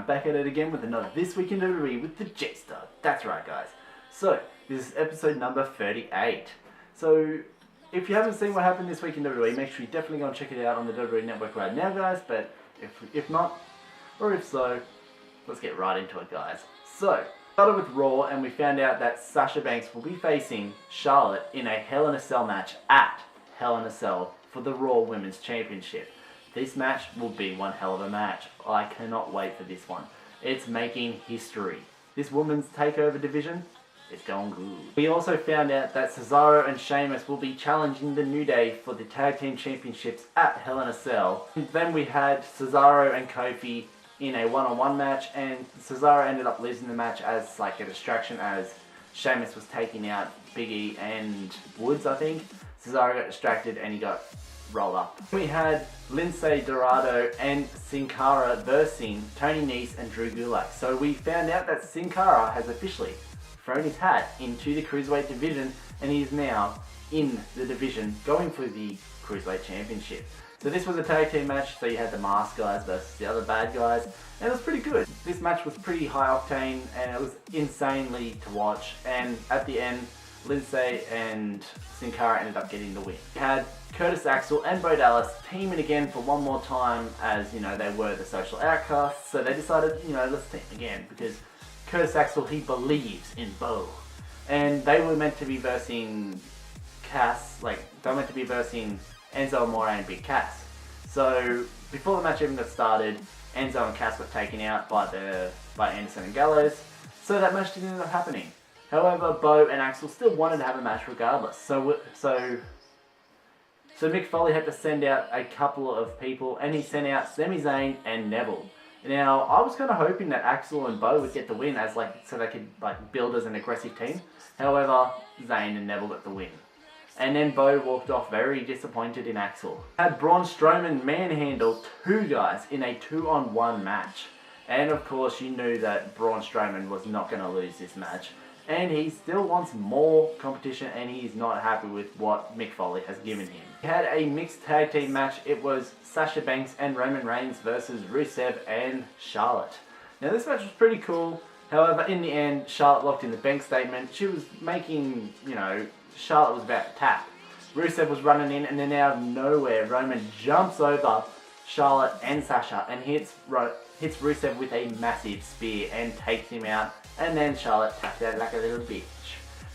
back at it again with another This Week in WWE with the TheJaseDawg. That's right, guys. So, this is episode number 38. So, if you haven't seen what happened this week in WWE, make sure you definitely go and check it out on the WWE Network right now, guys. But if not, or if so, let's get right into it, guys. So, started with Raw, and we found out that Sasha Banks will be facing Charlotte in a Hell in a Cell match at Hell in a Cell for the Raw Women's Championship. This match will be one hell of a match. I cannot wait for this one. It's making history. This women's takeover division, it's going good. We also found out that Cesaro and Sheamus will be challenging the New Day for the Tag Team Championships at Hell in a Cell. And then we had Cesaro and Kofi in a one-on-one match, and Cesaro ended up losing the match as like a distraction as Sheamus was taking out Big E and Woods, I think. Cesaro got distracted and he got rolled up. We had Lince Dorado and Sin Cara versing Tony Nese and Drew Gulak. So we found out that Sin Cara has officially thrown his hat into the Cruiserweight division, and he is now in the division going for the Cruiserweight Championship. So this was a tag team match, so you had the masked guys versus the other bad guys, and it was pretty good. This match was pretty high octane, and it was insanely to watch, and at the end, Lince and Sin Cara ended up getting the win. We had Curtis Axel and Bo Dallas teaming again for one more time, as you know they were the social outcasts, so they decided, you know, let's team again because Curtis Axel, he believes in Bo, and they were meant to be versing Cass, like they were meant to be versing Enzo Amore and Big Cass. So before the match even got started, Enzo and Cass got taken out by Anderson and Gallows, so that match didn't end up happening. However, Bo and Axel still wanted to have a match regardless. So Mick Foley had to send out a couple of people, and he sent out Sami Zayn and Neville. Now, I was kind of hoping that Axel and Bo would get the win, as so they could build as an aggressive team. However, Zayn and Neville got the win. And then Bo walked off very disappointed in Axel. Had Braun Strowman manhandle two guys in a 2-on-1 match. And of course, you knew that Braun Strowman was not going to lose this match. And he still wants more competition, and he's not happy with what Mick Foley has given him. He had a mixed tag team match. It was Sasha Banks and Roman Reigns versus Rusev and Charlotte. Now this match was pretty cool. However, in the end, Charlotte locked in the bank statement. She was making, Charlotte was about to tap. Rusev was running in, and then out of nowhere, Roman jumps over Charlotte and Sasha and hits Rusev with a massive spear and takes him out. And then Charlotte tapped out like a little bitch.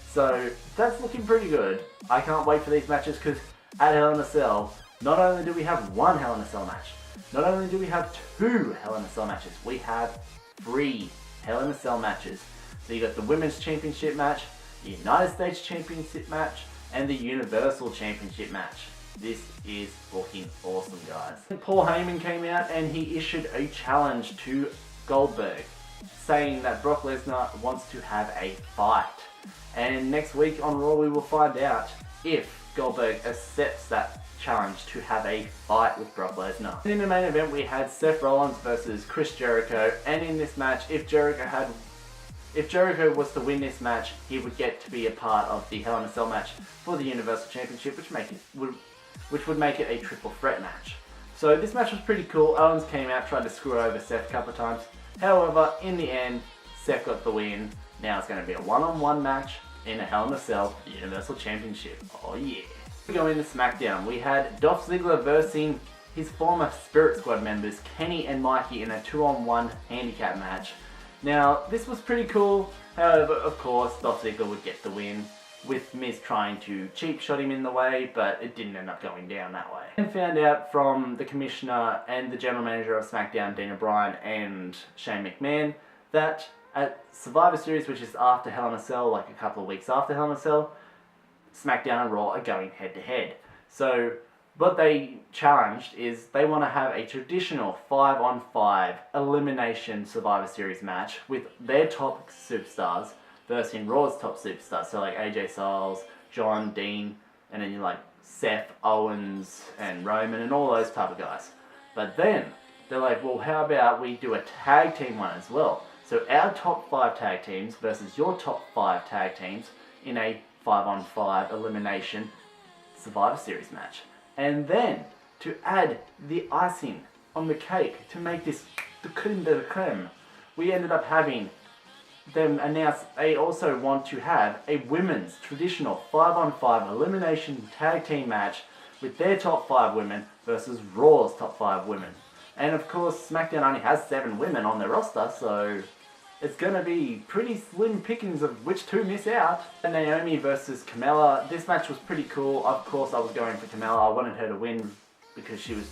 So that's looking pretty good. I can't wait for these matches because at Hell in a Cell, not only do we have one Hell in a Cell match, not only do we have two Hell in a Cell matches, we have 3 Hell in a Cell matches. So you got the Women's Championship match, the United States Championship match, and the Universal Championship match. This is looking awesome, guys. Paul Heyman came out and he issued a challenge to Goldberg, saying that Brock Lesnar wants to have a fight. And next week on Raw we will find out if Goldberg accepts that challenge to have a fight with Brock Lesnar. In the main event we had Seth Rollins versus Chris Jericho, and in this match, if Jericho was to win this match, he would get to be a part of the Hell in a Cell match for the Universal Championship, which would make it a triple threat match. So this match was pretty cool. Owens came out, tried to screw over Seth a couple of times. However, in the end, Seth got the win. Now it's going to be a one-on-one match in a Hell in a Cell Universal Championship. Oh yeah. We go into SmackDown. We had Dolph Ziggler versing his former Spirit Squad members, Kenny and Mikey, in a 2-on-1 handicap match. Now, this was pretty cool. However, of course, Dolph Ziggler would get the win, with Miz trying to cheap shot him in the way, but it didn't end up going down that way. And found out from the commissioner and the general manager of SmackDown, Dana Bryan and Shane McMahon, that at Survivor Series, which is after Hell in a Cell, like a couple of weeks after Hell in a Cell, SmackDown and Raw are going head to head. So what they challenged is they want to have a traditional 5-on-5 elimination Survivor Series match with their top superstars versus Raw's top superstars, so like AJ Styles, John, Dean, and then you like Seth, Owens, and Roman, and all those type of guys. But then they're like, well, how about we do a tag team one as well? So our top 5 tag teams versus your top 5 tag teams in a 5-on-5 elimination Survivor Series match. And then to add the icing on the cake to make this the creme de la creme, we ended up having them announce they also want to have a women's traditional 5-on-5 elimination tag team match with their top 5 women versus Raw's top 5 women. And of course, SmackDown only has 7 women on their roster, so it's going to be pretty slim pickings of which to miss out. And Naomi versus Carmella, this match was pretty cool. Of course, I was going for Carmella. I wanted her to win because she was,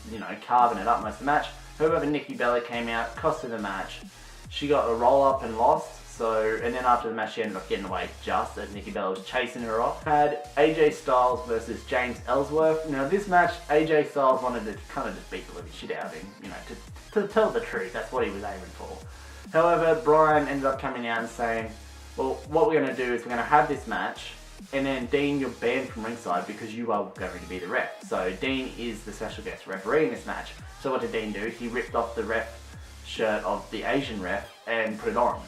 carving it up most of the match. However, Nikki Bella came out, cost her the match. She got a roll up and lost. And then after the match, she ended up getting away just as Nikki Bella was chasing her off. Had AJ Styles versus James Ellsworth. Now this match, AJ Styles wanted to kind of just beat the living shit out of him, to tell the truth. That's what he was aiming for. However, Brian ended up coming out and saying, well, what we're going to do is we're going to have this match, and then Dean, you're banned from ringside because you are going to be the ref. So Dean is the special guest referee in this match. So what did Dean do? He ripped off the ref shirt of the Asian ref and put it on.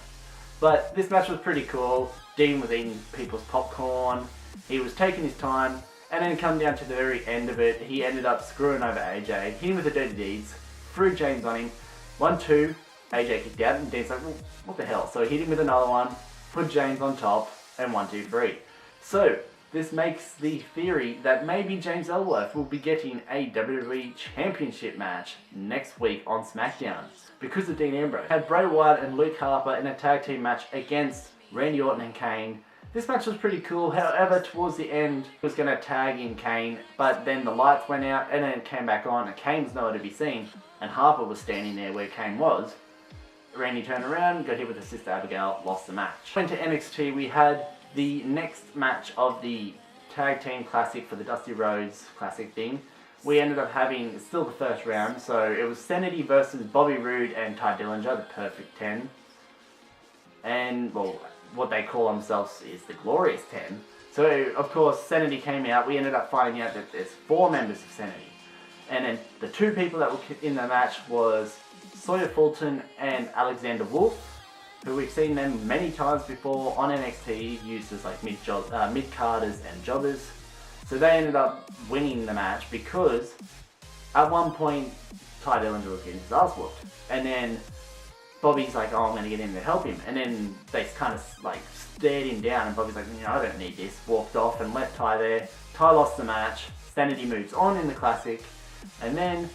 But this match was pretty cool. Dean was eating people's popcorn. He was taking his time. And then come down to the very end of it, he ended up screwing over AJ. Hit him with the dirty deeds. Threw James on him. 1-2. AJ kicked out. And Dean's like, well, what the hell? So he hit him with another one. Put James on top. And 1-2-3. So this makes the theory that maybe James Ellsworth will be getting a WWE Championship match next week on SmackDown because of Dean Ambrose. Had Bray Wyatt and Luke Harper in a tag team match against Randy Orton and Kane. This match was pretty cool. However, towards the end, he was going to tag in Kane, but then the lights went out and then it came back on and Kane was nowhere to be seen and Harper was standing there where Kane was. Randy turned around, got hit with his sister Abigail, lost the match. Went to NXT, we had the next match of the Tag Team Classic for the Dusty Rhodes Classic thing. We ended up having still the first round, so it was Sanity versus Bobby Roode and Ty Dillinger, the Perfect 10. And, well, what they call themselves is the Glorious 10. So, of course, Sanity came out. We ended up finding out that there's 4 members of Sanity. And then the 2 people that were in the match was Sawyer Fulton and Alexander Wolf, who we've seen them many times before on NXT, used as like mid-carders and jobbers. So they ended up winning the match because at one point Ty Dillinger was getting his ass whooped. And then Bobby's like, oh, I'm going to get in to help him. And then they kind of like stared him down and Bobby's like, I don't need this. Walked off and left Ty there. Ty lost the match. Sanity moves on in the Classic. And then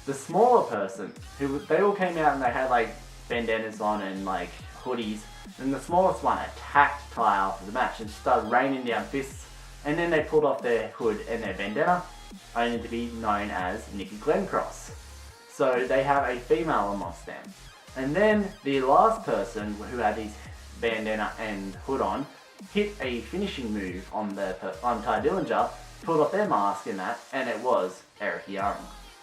the smaller person, who they all came out and they had like bandanas on and like hoodies. And the smallest one attacked Ty after the match and started raining down fists. And then they pulled off their hood and their bandana, only to be known as Nikki Glencross. So they have a female amongst them. And then the last person who had his bandana and hood on hit a finishing move on Ty Dillinger, pulled off their mask and that, and it was Eric Young.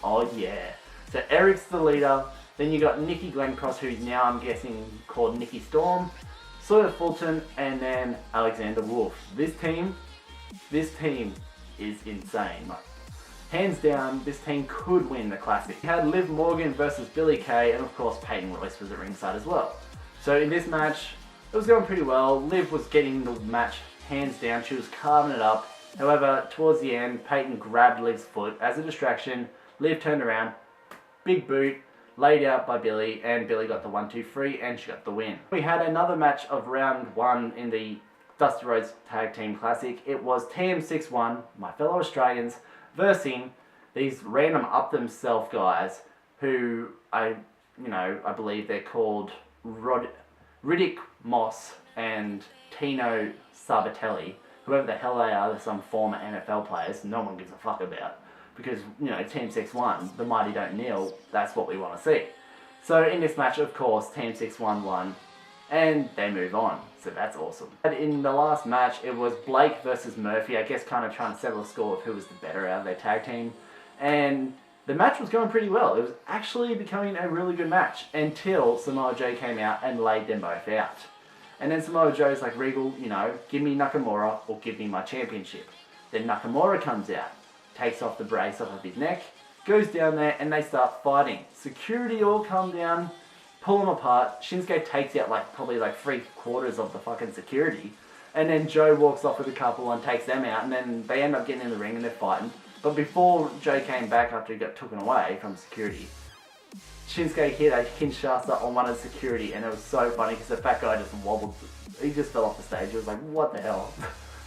Oh yeah. So Eric's the leader. Then you got Nikki Glencross, who's now I'm guessing called Nikki Storm, Sawyer Fulton, and then Alexander Wolf. This team is insane. Like, hands down, this team could win the Classic. You had Liv Morgan versus Billie Kay, and of course Peyton Royce was at ringside as well. So in this match, it was going pretty well. Liv was getting the match hands down. She was carving it up. However, towards the end, Peyton grabbed Liv's foot as a distraction. Liv turned around, big boot, laid out by Billie, and Billie got the 1-2-3, and she got the win. We had another match of round 1 in the Dusty Rhodes Tag Team Classic. It was TM61, my fellow Australians, versus these random up-themselves guys who I believe they're called Riddick Moss and Tino Sabatelli. Whoever the hell they are, they're some former NFL players no one gives a fuck about. Because, Team 6-1, the mighty don't kneel, that's what we want to see. So in this match, of course, Team 6-1 won, and they move on. So that's awesome. And in the last match, it was Blake versus Murphy, I guess kind of trying to settle a score of who was the better out of their tag team. And the match was going pretty well. It was actually becoming a really good match until Samoa Joe came out and laid them both out. And then Samoa Joe's like, Regal, give me Nakamura or give me my championship. Then Nakamura comes out, takes off the brace off of his neck, goes down there and they start fighting. Security all come down, pull them apart. Shinsuke takes out probably 3/4 of the fucking security. And then Joe walks off with a couple and takes them out, and then they end up getting in the ring and they're fighting. But before Joe came back after he got taken away from security, Shinsuke hit a Kinshasa on one of the security, and it was so funny because the fat guy just wobbled. He just fell off the stage. He was like, what the hell?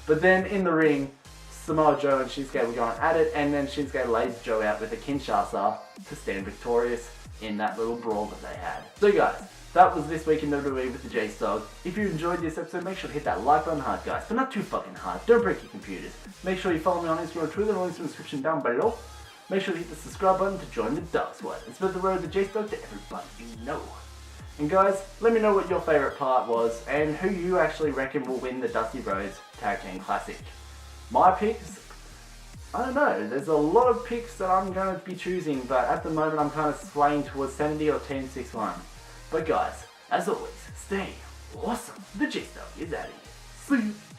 But then in the ring, Samoa Joe and Shinsuke were going at it, and then Shinsuke lays Joe out with a Kinshasa to stand victorious in that little brawl that they had. So guys, that was this week in WWE with the JaseDawg. If you enjoyed this episode, make sure to hit that like button hard, guys, but not too fucking hard. Don't break your computers. Make sure you follow me on Instagram and Twitter, links in the description down below. Make sure to hit the subscribe button to join the Dog Squad and spread the word of the JaseDawg to everybody you know. And guys, let me know what your favourite part was and who you actually reckon will win the Dusty Rhodes Tag Team Classic. My picks? I don't know. There's a lot of picks that I'm going to be choosing, but at the moment I'm kind of swaying towards 70 or Team 6-1. But guys, as always, stay awesome. The JaseDawg is out of here. See you.